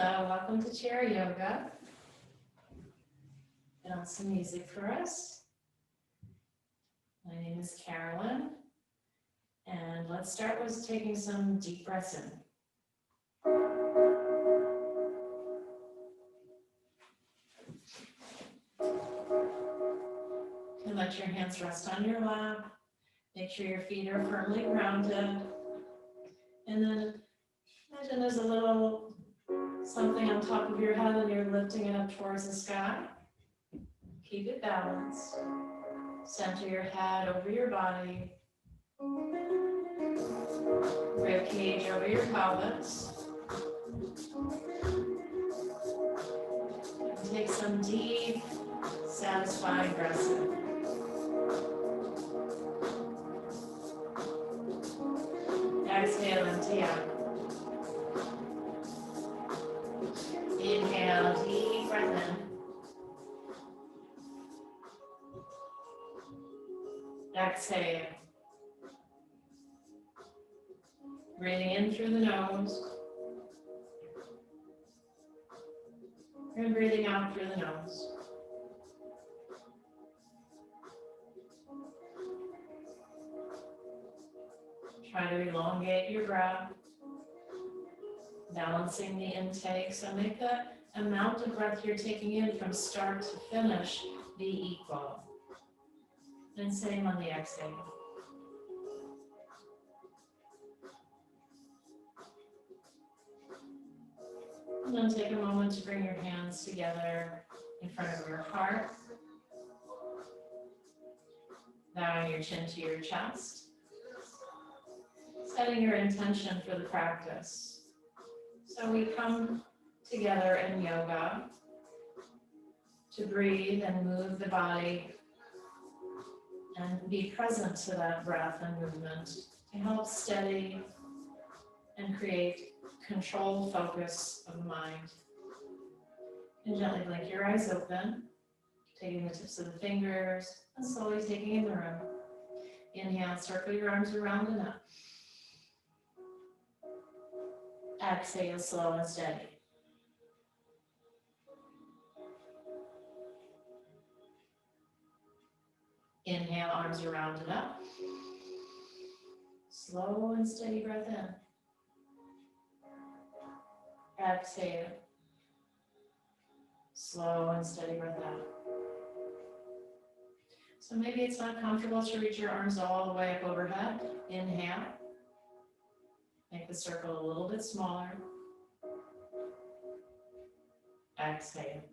Hello, welcome to Chair Yoga. Get on some music for us. My name is Carolyn, and let's start with taking some deep breaths in. You can let your hands rest on your lap. Make sure your feet are firmly grounded. And then imagine there's a little something on top of your head and you're lifting it up towards the sky. Keep it balanced. Center your head over your body. Rib cage over your pelvis. And take some deep, satisfying breaths in. Exhale, empty out. Inhale, deep breath in. Exhale. Breathing in through the nose. And breathing out through the nose. Try to elongate your breath. Balancing the intake. So make the amount of breath you're taking in from start to finish be equal. And same on the exhale. And then take a moment to bring your hands together in front of your heart. Bowing your chin to your chest. Setting your intention for the practice. So we come together in yoga to breathe and move the body and be present to that breath and movement to help steady and create controlled focus of the mind. And gently blink your eyes open, taking the tips of the fingers and slowly taking in the room. Inhale, circle your arms around and up. Exhale, slow and steady. Inhale, arms around and up. Slow and steady breath in. Exhale. Slow and steady breath out. So maybe it's not comfortable to reach your arms all the way up overhead. Inhale. Make the circle a little bit smaller. Exhale.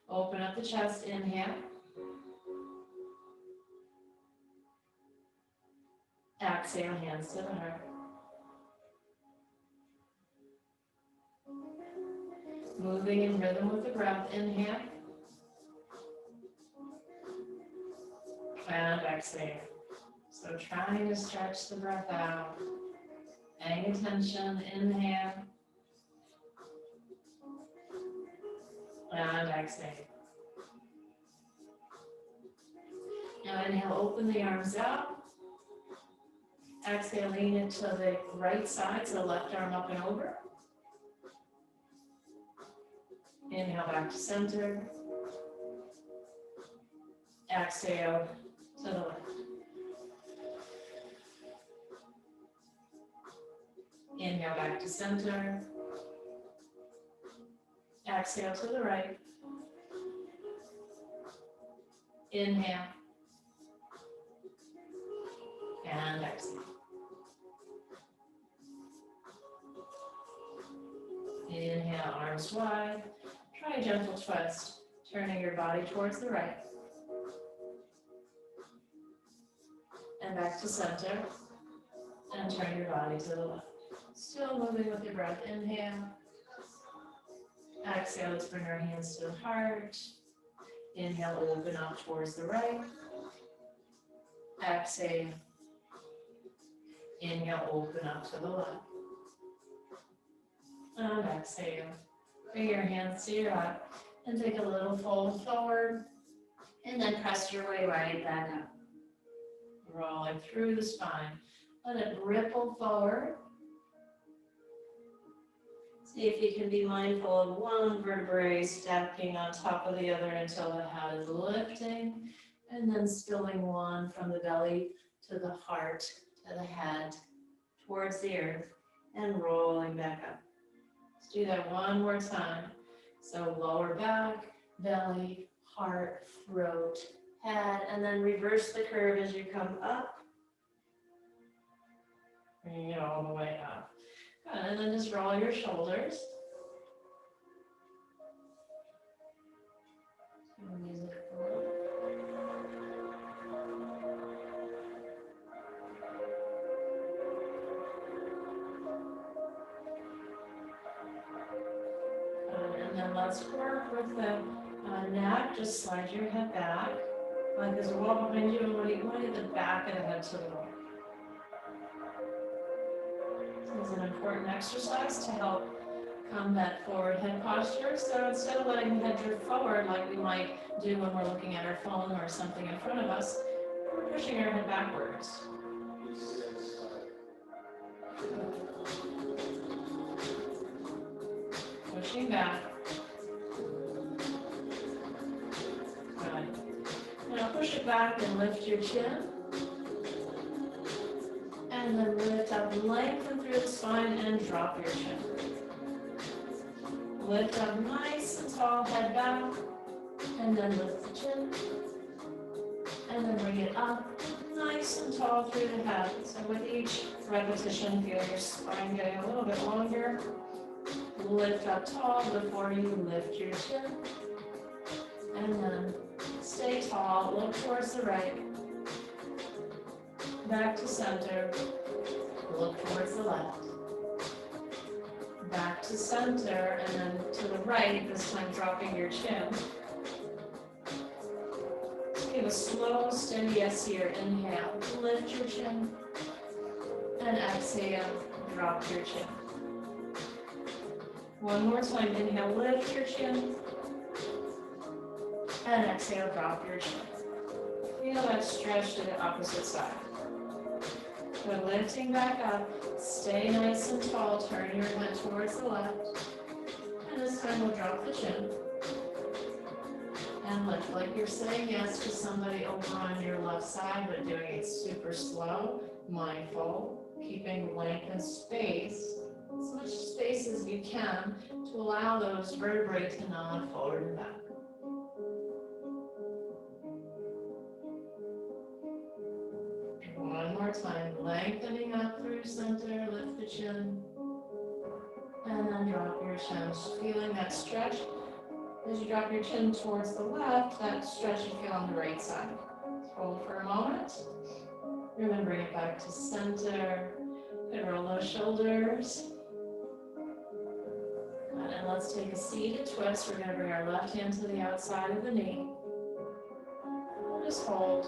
Open up the chest, inhale. Exhale, hands to the heart. Moving in rhythm with the breath, inhale. And exhale. So trying to stretch the breath out. Paying attention, inhale. And exhale. Now inhale, open the arms out. Exhale, lean it to the right side, so left arm up and over. Inhale, back to center. Exhale to the left. Inhale, back to center. Exhale to the right. Inhale. And exhale. Inhale, arms wide. Try a gentle twist, turning your body towards the right. And back to center. And turn your body to the left. Still moving with your breath. Inhale. Exhale, let's bring our hands to the heart. Inhale, open up towards the right. Exhale. Inhale, open up to the left. And exhale. Bring your hands to your lap and take a little fold forward. And then press your way right back up. Rolling through the spine. Let it ripple forward. See if you can be mindful of one vertebrae stacking on top of the other until the head is lifting, and then spilling one from the belly to the heart, to the head, towards the earth, and rolling back up. Let's do that one more time. So lower back, belly, heart, throat, Head, and then reverse the curve as you come up. bringing it all the way up. Good. And then just roll your shoulders. Music forward. And then let's work with the neck. Just slide your head back. Like there's a wall behind you, and when you want the back of the head to the wall. This is an important exercise to help combat forward head posture. So instead of letting the head drift forward like we might do when we're looking at our phone or something in front of us, we're pushing our head backwards. Pushing back. Good. Now push it back and lift your chin. And then lift up, lengthen through the spine and drop your chin. Lift up nice and tall, head back. And then lift the chin. And then bring it up, nice and tall through the head. So with each repetition, feel your spine getting a little bit longer. Lift up tall before you lift your chin. And then stay tall, look towards the right. Back to center, look towards the left. Back to center, and then to the right, this time dropping your chin. Give a slow, steady yes here. Inhale, lift your chin. And exhale, drop your chin. One more time, inhale, lift your chin. And exhale, drop your chin. Feel that stretch to the opposite side. So lifting back up, stay nice and tall, turn your head towards the left. And this time we'll drop the chin. And lift like you're saying yes to somebody over on your left side, but doing it super slow, mindful, keeping length and space, as much space as you can to allow those vertebrae to nod forward and back. One more time, lengthening up through center, lift the chin, and then drop your chin. Just feeling that stretch. As you drop your chin towards the left, that stretch you feel on the right side. Hold for a moment. Remember, bring it back to center. And roll those shoulders. And let's take a seated twist. We're going to bring our left hand to the outside of the knee. Just hold.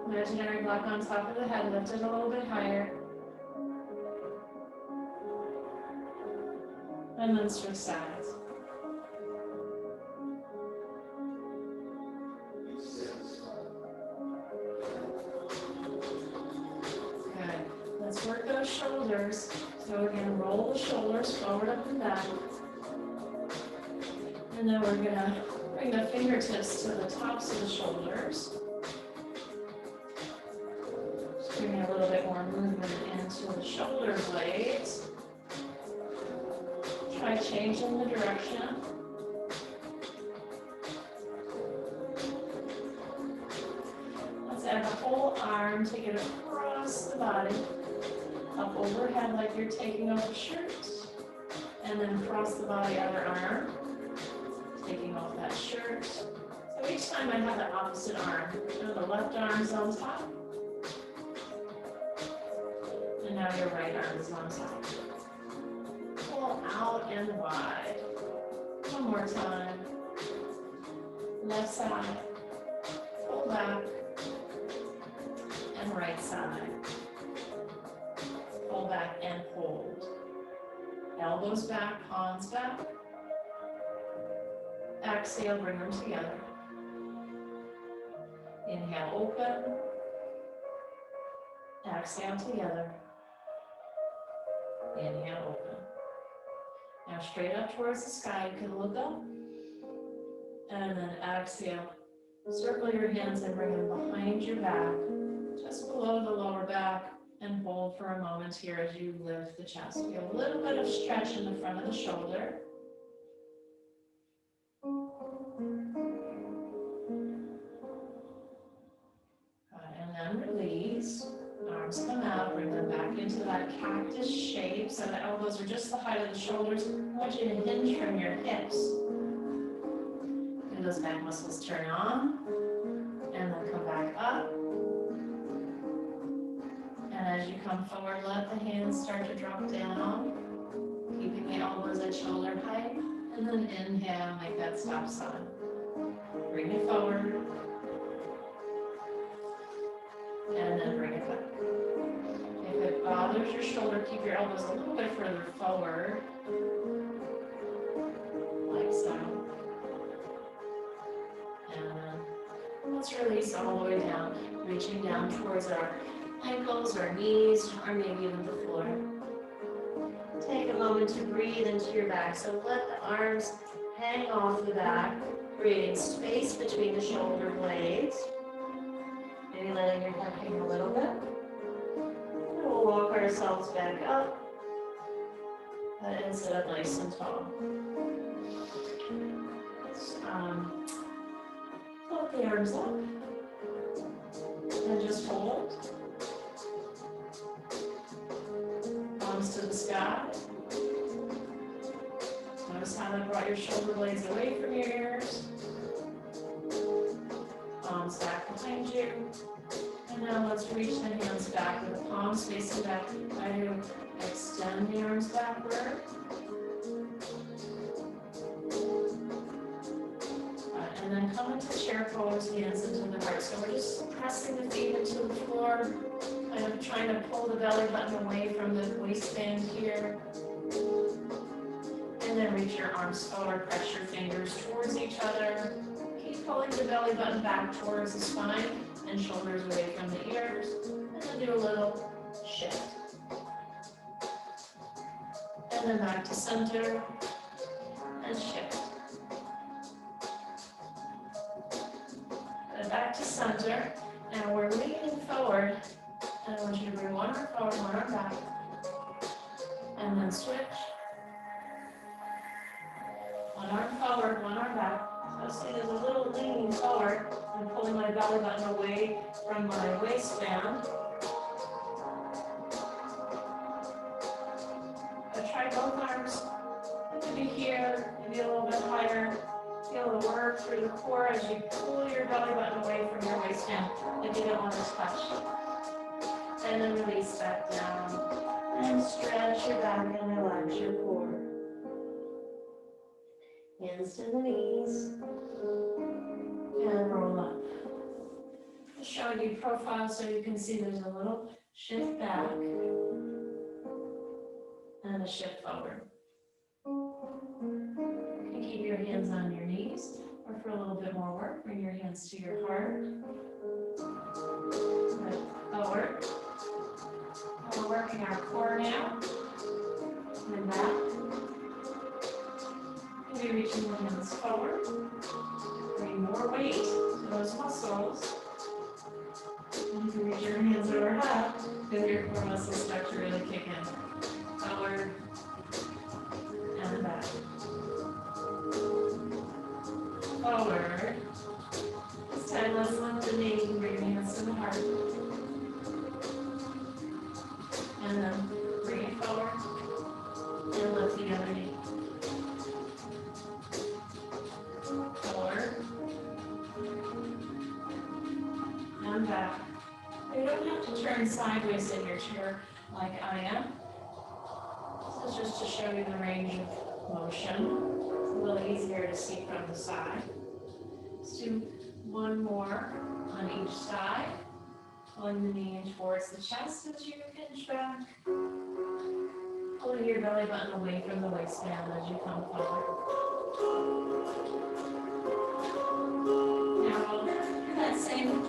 Imaginary block on top of the head, lift it a little bit higher. And then switch sides. Good. Let's work those shoulders. So we're going to roll the shoulders forward, up, and back. And then we're going to bring the fingertips to the tops of the shoulders. Just bring a little bit more movement into the shoulder blades. Try changing the direction. Let's add the whole arm, take it across the body, up overhead like you're taking off a shirt, and then across the body, other arm, taking off that shirt. So each time I have the opposite arm. So the left arm's on top, and now your right arm is on top. Pull out and wide. One more time. Left side. Pull back. And right side. Pull back and hold. Elbows back, palms back. Exhale, bring them together. Inhale, open. Exhale together. Inhale, open. Now straight up towards the sky, you can look up. And then exhale. Circle your hands and bring them behind your back, just below the lower back, and hold for a moment here as you lift the chest. Feel a little bit of stretch in the front of the shoulder. And then release. Arms come out, bring them back into that cactus shape so the elbows are just the height of the shoulders. I want you to hinge from your hips. And those back muscles turn on, and then come back up. And as you come forward, let the hands start to drop down, keeping the elbows at shoulder height. And then inhale, make that stop sign. Bring it forward. And then bring it back. If it bothers your shoulder, keep your elbows a little bit further forward, like so. And then let's release all the way down, reaching down towards our ankles, our knees, or maybe even the floor. Take a moment to breathe into your back. So let the arms hang off the back, creating space between the shoulder blades. Maybe letting your head hang a little bit. And we'll walk ourselves back up and sit up nice and tall. Let's float the arms up and just hold. Palms to the sky. Notice how that brought your shoulder blades away from your ears. Palms back behind you. And now let's reach the hands back with the palms facing back. Try to extend the arms backward. And then come into chair pose, hands into the heart. So we're just pressing the feet into the floor, kind of trying to pull the belly button away from the waistband here. And then reach your arms forward, press your fingers towards each other. Keep pulling the belly button back towards the spine and shoulders away from the ears. And then do a little shift. And then back to center and shift. And back to center. Now we're leaning forward. And I want you to bring one arm forward, one arm back. And then switch. One arm forward, one arm back. So see, there's a little leaning forward. I'm pulling my belly button away from my waistband. But try both arms. It could be here, maybe a little bit higher. Feel the work through the core as you pull your belly button away from your waistband if you don't want to touch. And then release back down. And stretch your back and relax your core. Hands to the knees. And roll up. Just showing you profile so you can see there's a little shift back and a shift forward. You can keep your hands on your knees, or for a little bit more work, bring your hands to your heart. Forward. And we're working our core now. And back. Maybe reaching the hands forward. Bring more weight to those muscles. And you can reach your hands overhead if your core muscles start to really kick in. Forward and back. Forward. This time let's lift the knee. You can bring your hands to the heart. And then bring it forward and lift the other knee. Forward and back. You don't have to turn sideways in your chair like I am. This is just to show you the range of motion. It's a little easier to see from the side. Let's do one more on each side. Pulling the knee in towards the chest as you hinge back. Pulling your belly button away from the waistband as you come forward. Now, do that same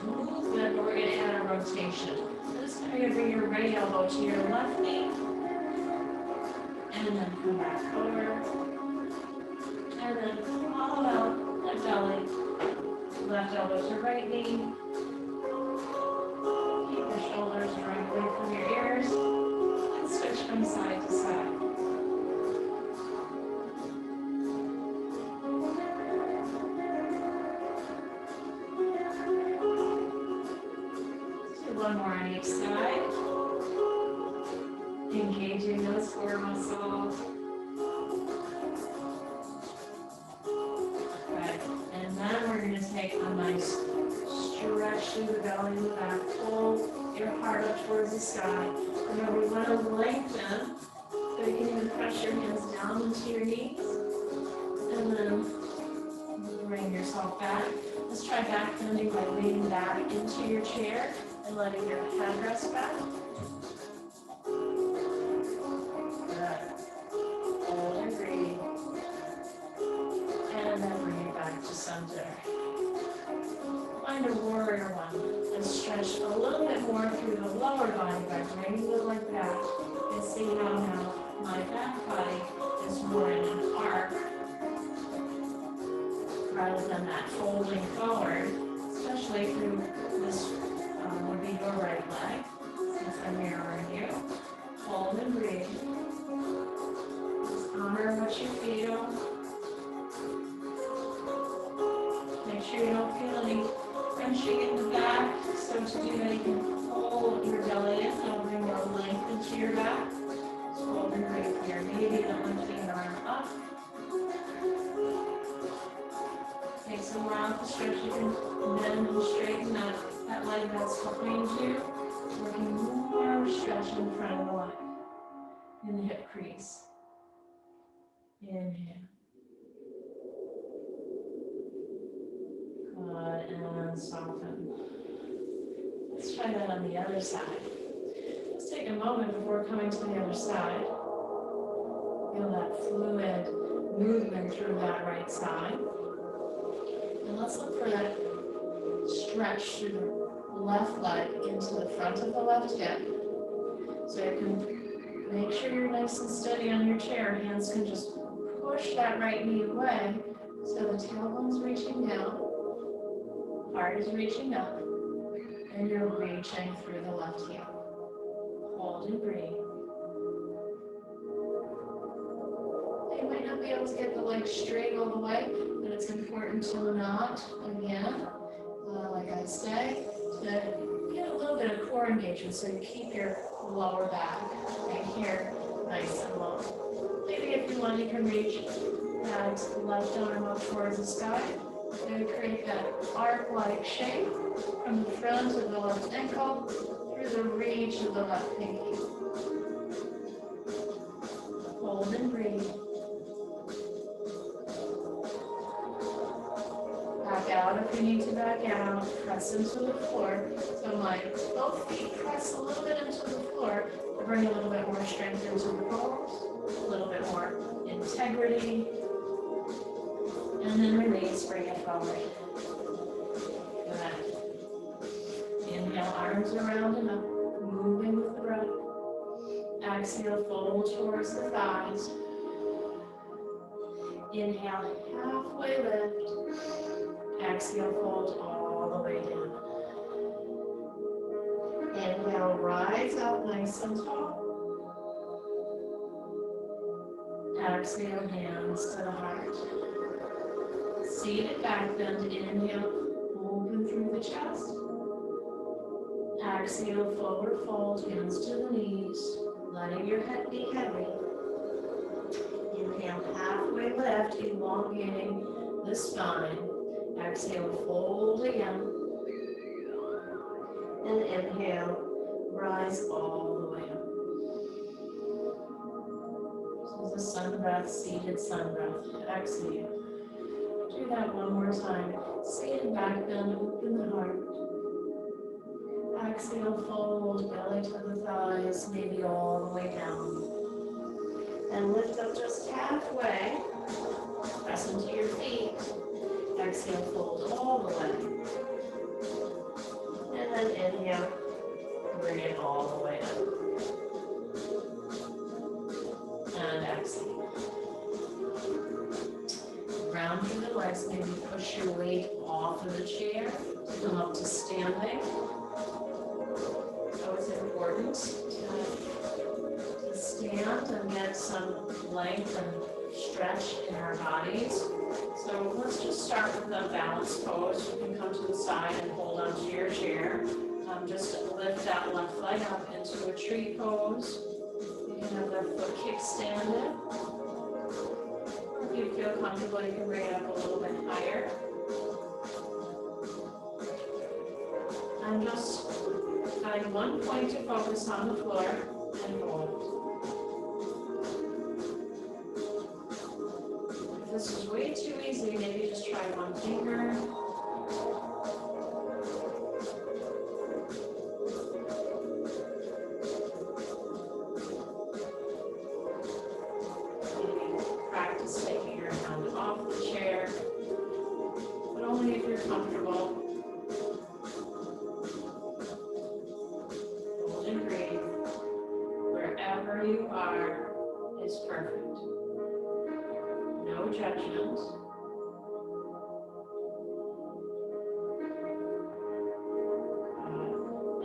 rotation. This time you're gonna bring your right elbow to your left knee, and then come back over, and then follow out that belly, left elbow to right knee. Keep your shoulders directly from your ears, and switch from side to side. One more on each side. Engaging those core muscles. Good. And then we're going to take a nice stretch through the belly and the back. Pull your heart up towards the sky. Remember, we want to lengthen, so you can even press your hands down into your knees. And then bring yourself back. Let's try back bending by leaning back into your chair and letting your head rest back. Good. Hold and breathe. And then bring it back to center. Find a warrior one and stretch a little bit more through the lower body by bringing the leg back and see how now my back body is more in an arc rather than that folding forward, especially through this would be your right leg, since I'm mirroring you. Hold and breathe. Just honor what you feel. Make sure you don't feel any crunching in the back. So to do that, you can pull your belly in. That'll bring more length into your back. Just hold and breathe here. Maybe the lifting your arm up. Take some round stretch. You can bend and straighten up that leg that's behind you. Working more stretch in front of the leg. In the hip crease. Inhale. Good, and soften. Let's try that on the other side. Let's take a moment before coming to the other side. Feel that fluid movement through that right side. And let's look for that stretch through the left leg into the front of the left hip. So you can make sure you're nice and steady on your chair. Hands can just push that right knee away so the tailbone's reaching down, heart is reaching up, and you're reaching through the left heel. Hold and breathe. You might not be able to get the leg straight all the way, but it's important to not, again, like I say, to get a little bit of core engagement so you keep your lower back right here nice and low. Maybe if you want, you can reach that left arm up towards the sky and create that arc-like shape from the front of the left ankle through the reach of the left pinky. Hold and breathe. Back out if you need to back out. Press into the floor. So my both feet press a little bit into the floor to bring a little bit more strength into the pose, a little bit more integrity. And then release, bring it forward. Good. Inhale, arms around and up, moving with the breath. Exhale, fold towards the thighs. Inhale, halfway lift. Exhale, fold all the way down. Inhale, rise up nice and tall. Exhale, hands to the heart. Seated back bend, inhale, open through the chest. Exhale, forward fold, hands to the knees, letting your head be heavy. Inhale, halfway lift, elongating the spine. Exhale, fold again. And inhale, rise all the way up. So the sun breath, seated sun breath. Exhale. Do that one more time. Seated back bend, open the heart. Exhale, fold, belly to the thighs, maybe all the way down. And lift up just halfway. Press into your feet. Exhale, fold all the way. And then inhale, bring it all the way up. And exhale. Round through the legs, maybe push your weight off of the chair to come up to standing. So it's important to stand and get some length and stretch in our bodies. So let's just start with the balance pose. You can come to the side and hold on to your chair. Just lift that left leg up into a tree pose. You can have the foot kickstanded. If you feel comfortable, you can bring it up a little bit higher. And just find one point to focus on the floor and hold. If this is way too easy, maybe just try one finger. You are is perfect. No judgment.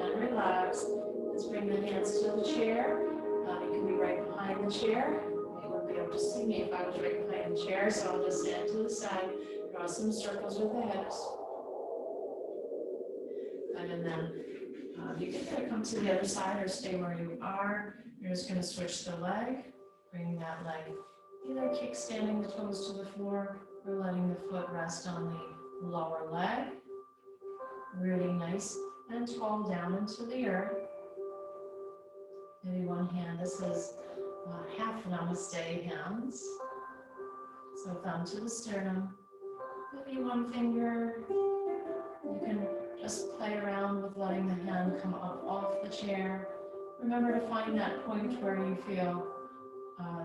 And relax. Let's bring the hands to the chair. You can be right behind the chair. You won't be able to see me if I was right behind the chair, so I'll just stand to the side, draw some circles with the hips. And then you can kind of come to the other side or stay where you are. You're just going to switch the leg, bring that leg, either kickstanding the toes to the floor or letting the foot rest on the lower leg. Really nice and tall down into the earth. Maybe one hand, this is half namaste hands. So thumb to the sternum, maybe one finger. You can just play around with letting the hand come up off the chair. Remember to find that point where you feel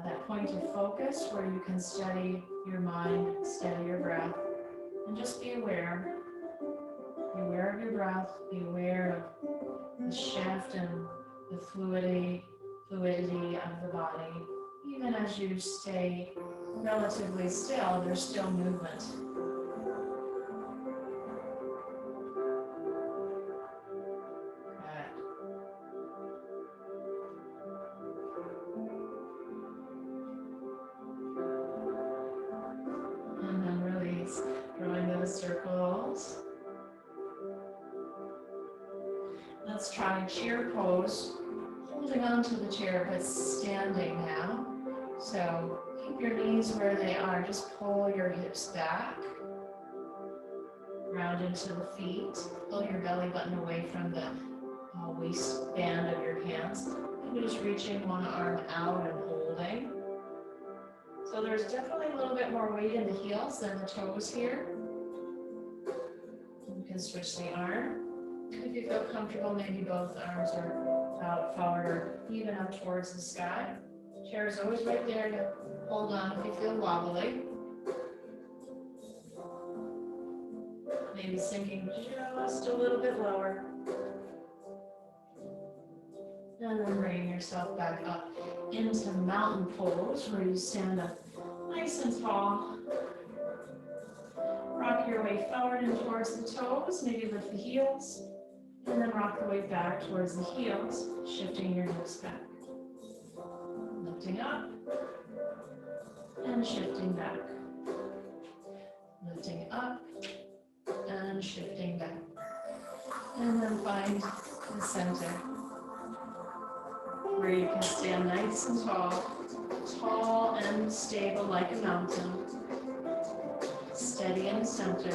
that point of focus where you can steady your mind, steady your breath, and just be aware. Be aware of your breath, be aware of the shift and the fluidity of the body. Even as you stay relatively still, there's still movement. Circles. Let's try chair pose, holding on to the chair but standing now. So keep your knees where they are, just pull your hips back, round into the feet, pull your belly button away from the waistband of your hands. Maybe just reaching one arm out and holding. So there's definitely a little bit more weight in the heels than the toes here. You can switch the arm. If you feel comfortable, maybe both arms are out forward or even up towards the sky. Chair is always right there to hold on if you feel wobbly. Maybe sinking just a little bit lower. And then bringing yourself back up into mountain pose where you stand up nice and tall. Rock your way forward and towards the toes, maybe lift the heels, and then rock the way back towards the heels, shifting your hips back. Lifting up and shifting back. Lifting up and shifting back. And then find the center where you can stand nice and tall and stable like a mountain. Steady in the center.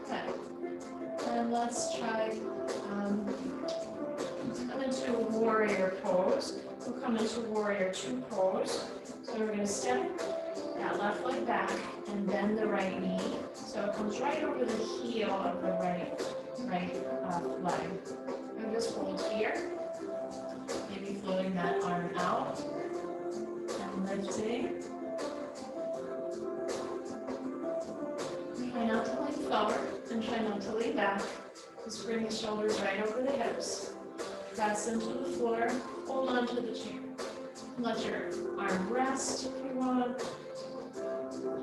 Okay. And let's try come into warrior pose. We'll come into warrior 2 pose. So we're going to step that left leg back and bend the right knee. So it comes right over the heel of the right leg. And just hold here. Maybe floating that arm out and lifting. Try not to let back. Just bring the shoulders right over the hips. Press into the floor. Hold on to the chair. Let your arm rest if you want.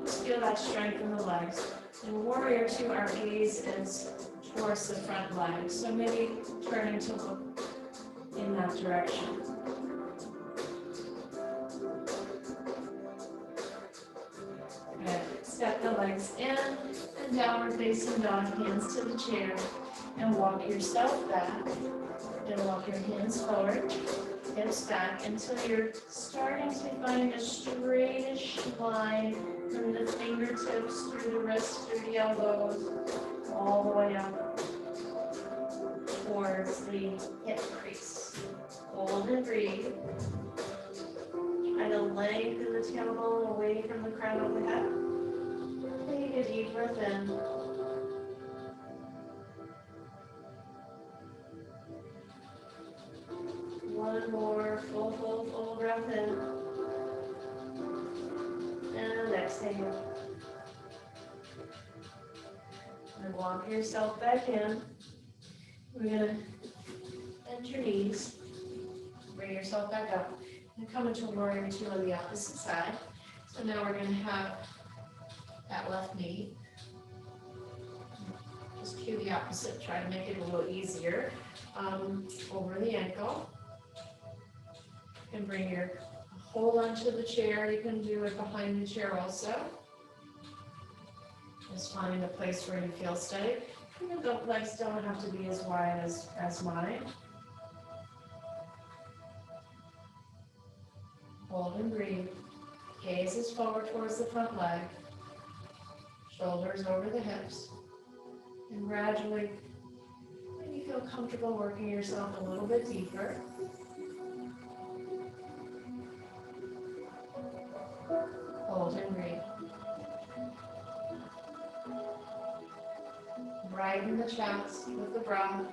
Just feel that strength in the legs. In Warrior Two, our gaze is towards the front leg. So maybe turning to look in that direction. Good. Step the legs in and downward facing dog, hands to the chair. And walk yourself back. And walk your hands forward, hips back until you're starting to find a straightish line from the fingertips through the wrists, through the elbows, all the way up towards the hip crease. Hold and breathe. Try to lengthen the tailbone away from the crown of the head. Take a deep breath in. One more full breath in. And exhale. And walk yourself back in. We're going to bend your knees. Bring yourself back up. And come into Warrior Two on the opposite side. So now we're going to have that left knee. Just cue the opposite. Try to make it a little easier. Over the ankle. You can bring your hold onto the chair. You can do it behind the chair also. Just find a place where you feel steady. The legs don't have to be as wide as mine. Hold and breathe. Gaze is forward towards the front leg. Shoulders over the hips. And gradually, when you feel comfortable working yourself a little bit deeper, hold and breathe. Brighten the chest with the breath.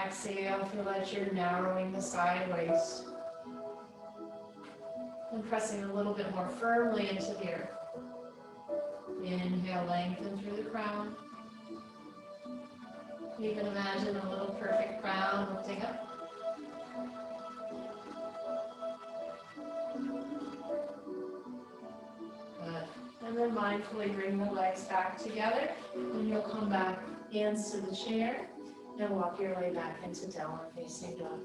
Exhale, feel that you're narrowing the sideways. And pressing a little bit more firmly into the earth. Inhale, lengthen through the crown. You can imagine a little perfect crown lifting up. Good. And then mindfully bring the legs back together. And you'll come back, hands to the chair, and walk your way back into downward facing dog.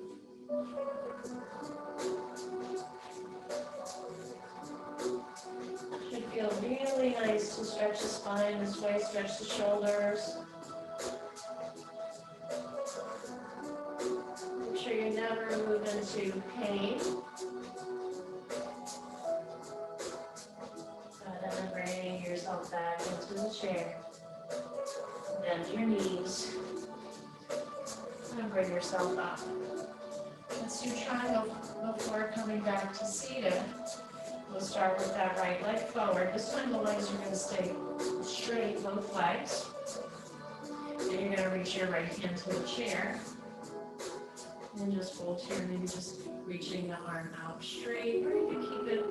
Should feel really nice to stretch the spine this way, stretch the shoulders. Make sure you never move into pain. And then bring yourself back into the chair. Bend your knees. And bring yourself up. Let's do triangle before coming back to seated. We'll start with that right leg forward. This time the legs are going to stay straight, both legs. And you're going to reach your right hand to the chair. And just hold here, maybe just reaching the arm out straight, or you can keep it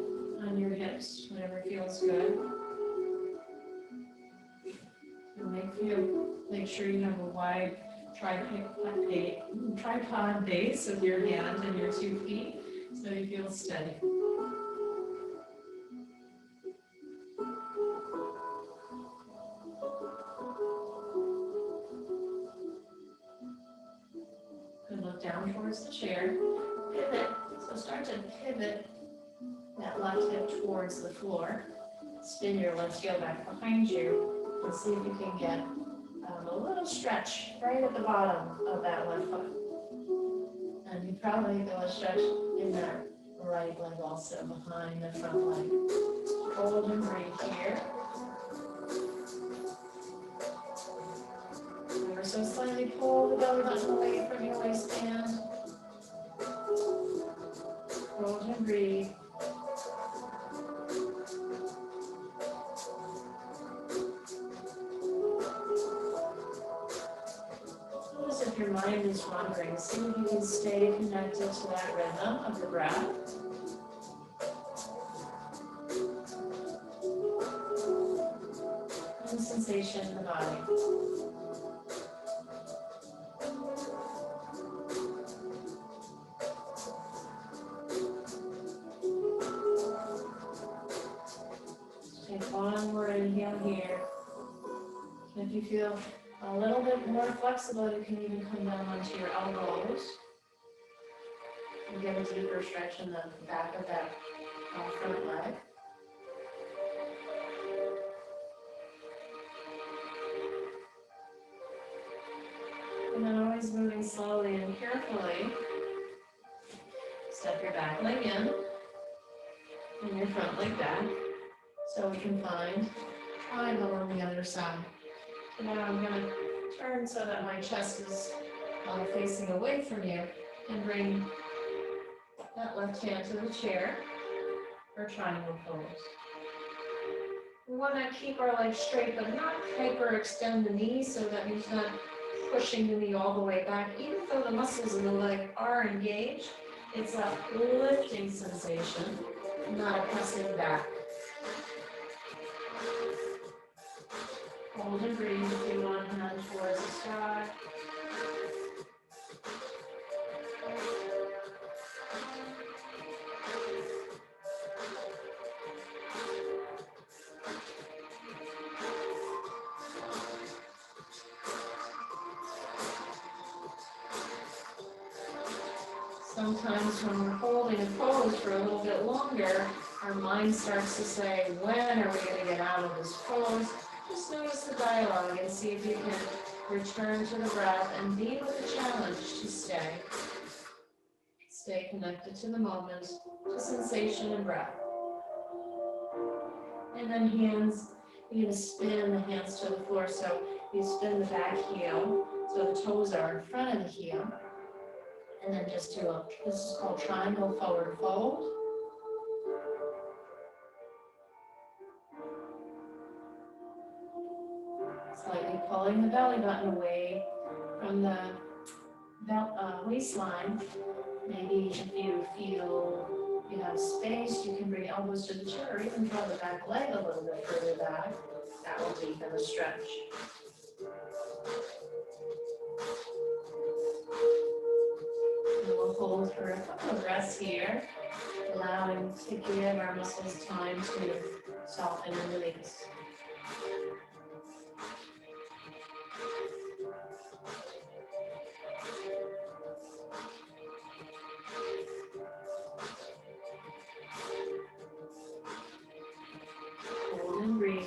on your hips, whatever feels good. And make sure you have a wide tripod base of your hand and your 2 feet so you feel steady. And look down towards the chair. Pivot. So start to pivot that left hip towards the floor. Spin your left heel back behind you and see if you can get a little stretch right at the bottom of that left foot. And you probably feel a stretch in that right leg also behind the front leg. Hold and breathe here. Ever so slightly pull the belly button away from your waistband. Hold and breathe. Notice if your mind is wandering, see if you can stay connected to that rhythm of the breath. And the sensation in the body. exhale here. If you feel a little bit more flexible, you can even come down onto your elbows and get a deeper stretch in the back of that front leg. And then always moving slowly and carefully. Step your back leg in and your front leg back so we can find triangle on the other side. So now I'm going to turn so that my chest is facing away from you and bring that left hand to the chair for triangle pose. We want to keep our legs straight but not hyperextend the knees so that he's not pushing the knee all the way back. Even though the muscles in the leg are engaged, it's a lifting sensation, not a pressing back. Hold and breathe if you want, hand towards the sky. Sometimes when we're holding a pose for a little bit longer, our mind starts to say, when are we going to get out of this pose? Just notice the dialogue and see if you can return to the breath and be with the challenge to stay. Stay connected to the moment, to sensation and breath. And then hands, you're going to spin the hands to the floor. So you spin the back heel, so the toes are in front of the heel. And then just do this is called triangle forward fold. Slightly pulling the belly button away from the waistline. Maybe if you feel you have space, you can bring elbows to the chair or even draw the back leg a little bit further back. That will deepen the stretch. And we'll hold for a couple of breaths here, allowing to give our muscles time to soften and release. Hold and breathe.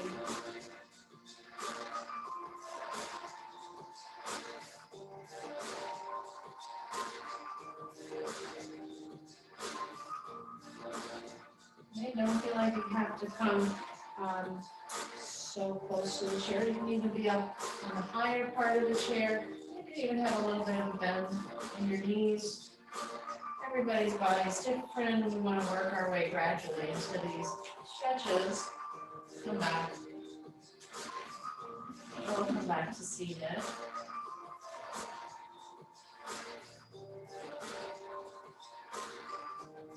Okay, don't feel like you have to come so close to the chair. You can even be up on the higher part of the chair. You can even have a little bit of a bend in your knees. Everybody's body is different. We want to work our way gradually into these stretches. Come back. We'll come back to seated.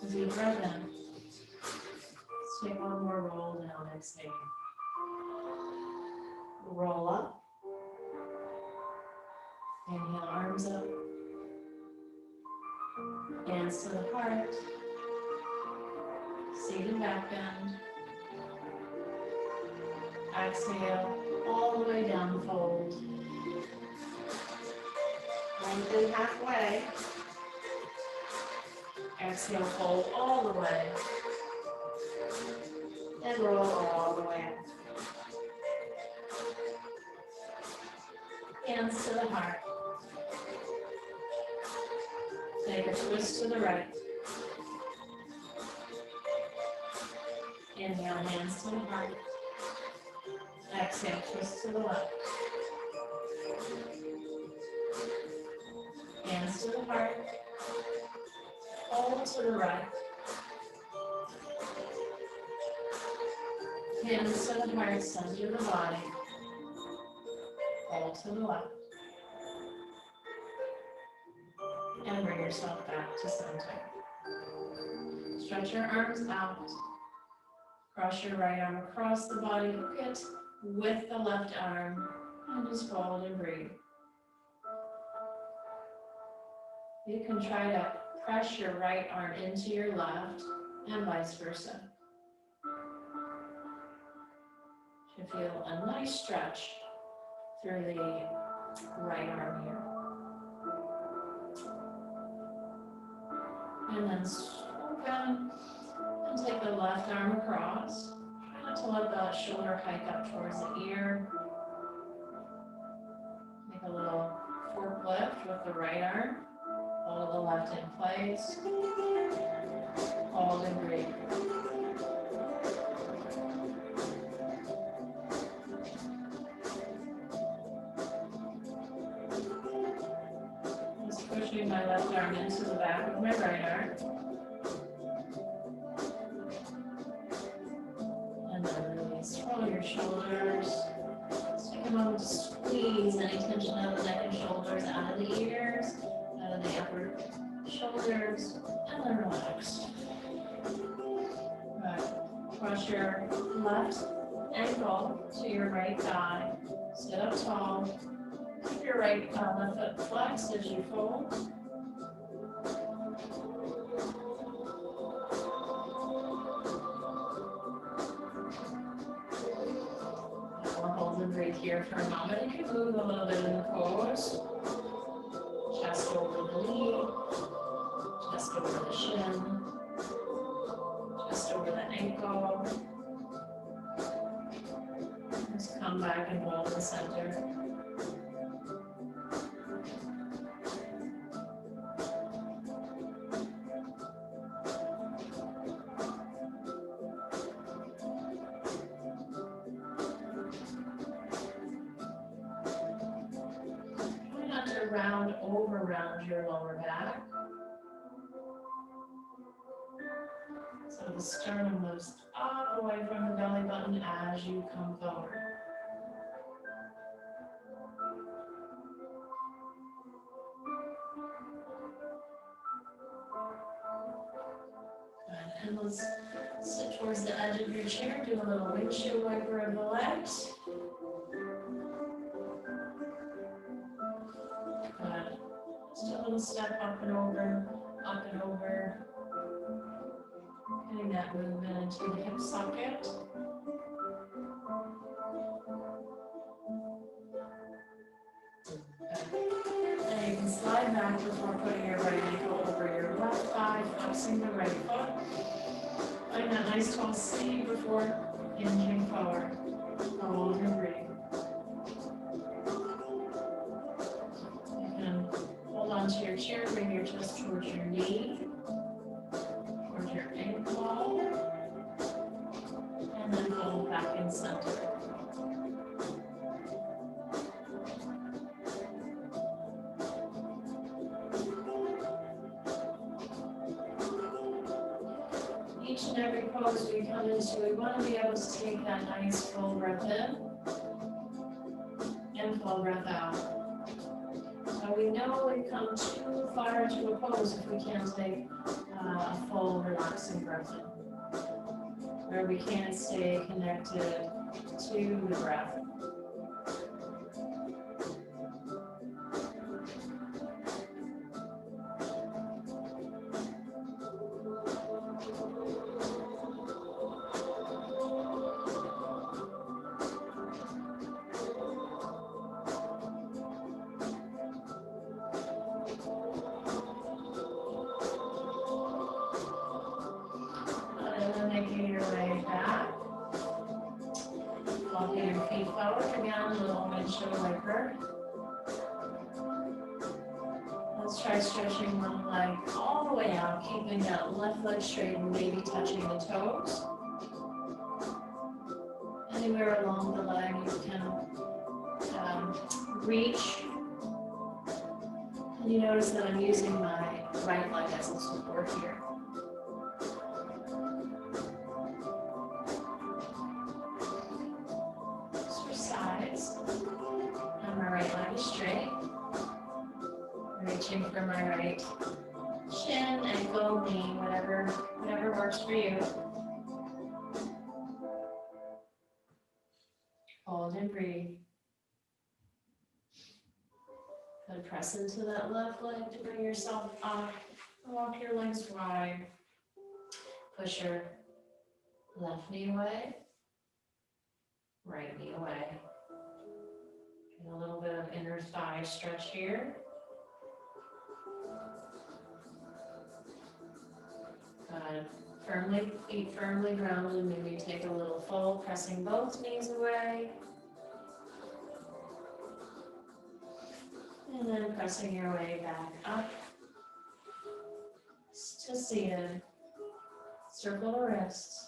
Deep breath in. Let's take one more roll down, exhale. Roll up. Inhale, arms up. Hands to the heart. Seated back bend. Exhale, all the way down, fold. Lengthen halfway. Exhale, fold all the way. And roll all the way up. Hands to the heart. Take a twist to the right. Inhale, hands to the heart. Exhale, twist to the left. Hands to the heart. Hold to the right. Hands to the heart, center the body. Hold to the left. And bring yourself back to center. Stretch your arms out. Cross your right arm across the body. Hook it with the left arm. And just fold and breathe. You can try to press your right arm into your left and vice versa. You feel a nice stretch through the right arm here. And then swoop in and take the left arm across. Try not to let the shoulder hike up towards the ear. Make a little fork lift with the right arm. Hold the left in place. Hold and breathe. Just pushing my left arm into the back of my right arm. And then release. Roll your shoulders. Take a moment to squeeze any tension of the neck and shoulders out of the ears, out of the upper shoulders, and then relax. Good. Cross your left ankle to your right thigh. Sit up tall. Keep your left foot flexed as you fold. We'll hold and breathe here for a moment. You can move a little bit in the pose. Chest over the knee, chest over the shin, chest over the ankle. Just come back and hold the center. Try not to round your lower back. So the sternum moves up away from the belly button as you come forward. Good. And let's sit towards the edge of your chair. Do a little windshield wiper of the legs. Good. Just a little step up and over, up and over. Getting that movement into the hip socket. And you can slide back before putting your right ankle over your left thigh, flexing the right foot. Find that nice tall seat before hinging forward. Hold and breathe. You can hold on to your chair, bring your chest towards your knee, towards your ankle, and then hold back in center. Each and every pose we come into, we want to be able to take that nice full breath in and full breath out. So we know we've come too far into a pose if we can't take a full relaxing breath in, where we can't stay connected to the breath. Making your way back. Walking your feet forward again, a little windshield wiper. Let's try stretching one leg all the way out, keeping that left leg straight and maybe touching the toes. Anywhere along the leg you can reach. And you notice that I'm using my right leg as a support here. And my right leg is straight. Reaching for my right shin, ankle, knee, whatever works for you. Hold and breathe. Good. Press into that left leg to bring yourself up. Walk your legs wide. Push your left knee away. right knee away. Get a little bit of inner thigh stretch here. Good. Feet firmly grounded. Maybe take a little fold, pressing both knees away. And then pressing your way back up to seated. Circle the wrists.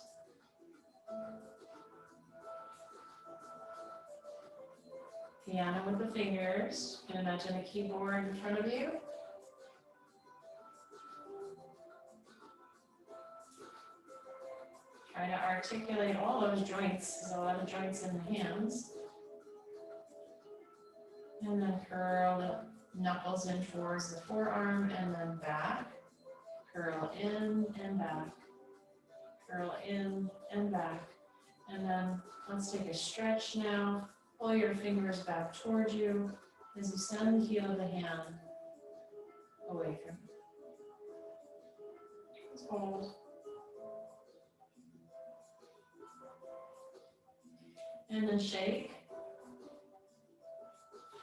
Piano with the fingers. You can imagine a keyboard in front of you. Try to articulate all those joints. There's a lot of joints in the hands. And then curl the knuckles in towards the forearm and then back. Curl in and back. Curl in and back. And then let's take a stretch now. Pull your fingers back towards you as you send the heel of the hand away from you. Just hold. And then shake.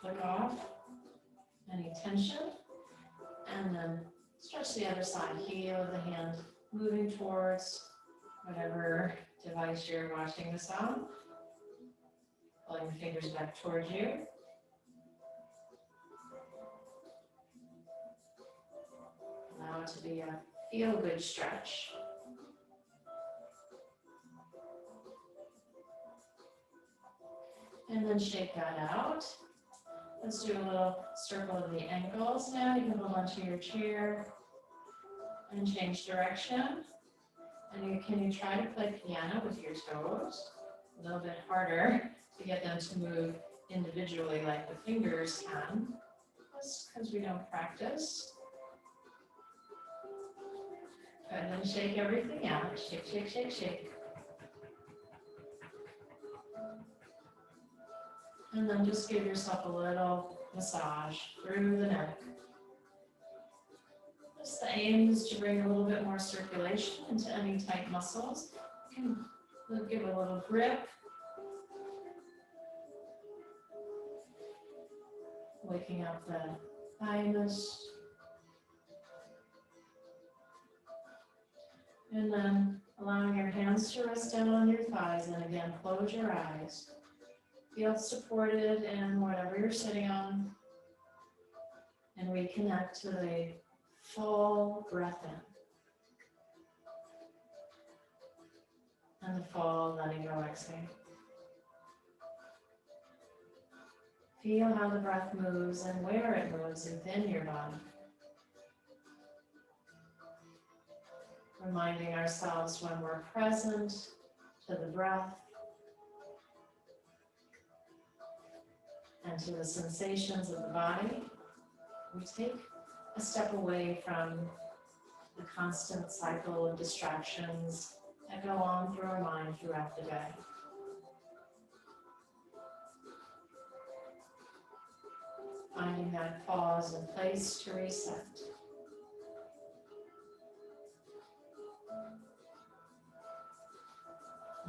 Flick off any tension. And then stretch the other side, heel of the hand moving towards whatever device you're watching this on. Pulling the fingers back towards you. Allow it to be a feel-good stretch. And then shake that out. Let's do a little circle of the ankles now. You can hold onto your chair and change direction. And can you try to play piano with your toes? A little bit harder to get them to move individually like the fingers can. That's because we don't practice. And then shake everything out. Shake, shake, shake, shake. And then just give yourself a little massage through the neck. Just the aim is to bring a little bit more circulation into any tight muscles. You can give a little grip. Waking up the thymus. And then allowing your hands to rest down on your thighs. And again, close your eyes. Feel supported in whatever you're sitting on. And reconnect to the full breath in. And the full letting go exhale. Feel how the breath moves and where it moves within your body. Reminding ourselves when we're present to the breath and to the sensations of the body, we take a step away from the constant cycle of distractions that go on through our mind throughout the day. Finding that pause and place to reset.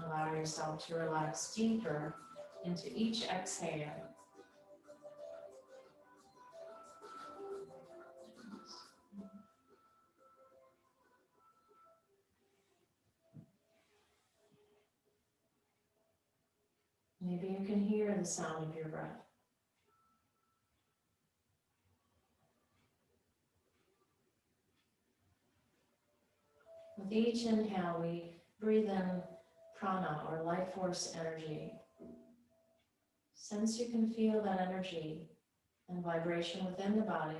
Allow yourself to relax deeper into each exhale. Maybe you can hear the sound of your breath. With each inhale, we breathe in prana or life force energy. Sense you can feel that energy and vibration within the body.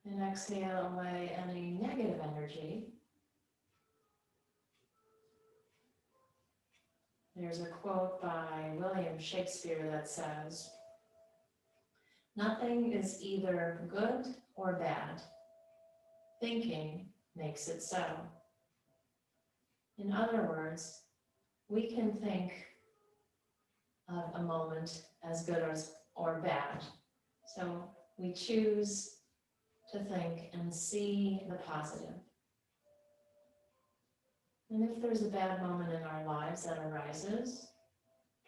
And exhale away any negative energy. There's a quote by William Shakespeare that says, "Nothing is either good or bad. Thinking makes it so." In other words, we can think of a moment as good or bad. So we choose to think and see the positive. And if there's a bad moment in our lives that arises,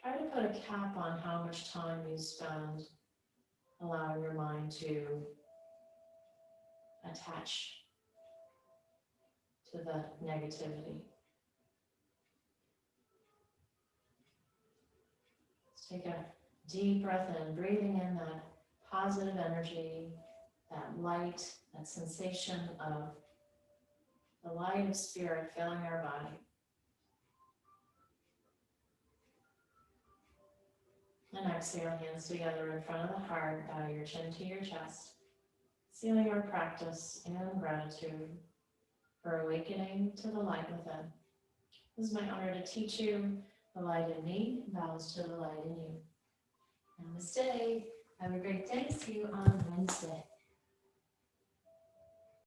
try to put a cap on how much time you spend allowing your mind to attach to the negativity. Let's take a deep breath in, breathing in that positive energy, that light, that sensation of the light of spirit filling our body. And exhale, hands together in front of the heart, bow your chin to your chest, sealing our practice in gratitude for awakening to the light within. It is my honor to teach you. The light in me bows to the light in you. Namaste. Have a great day. See you on Wednesday.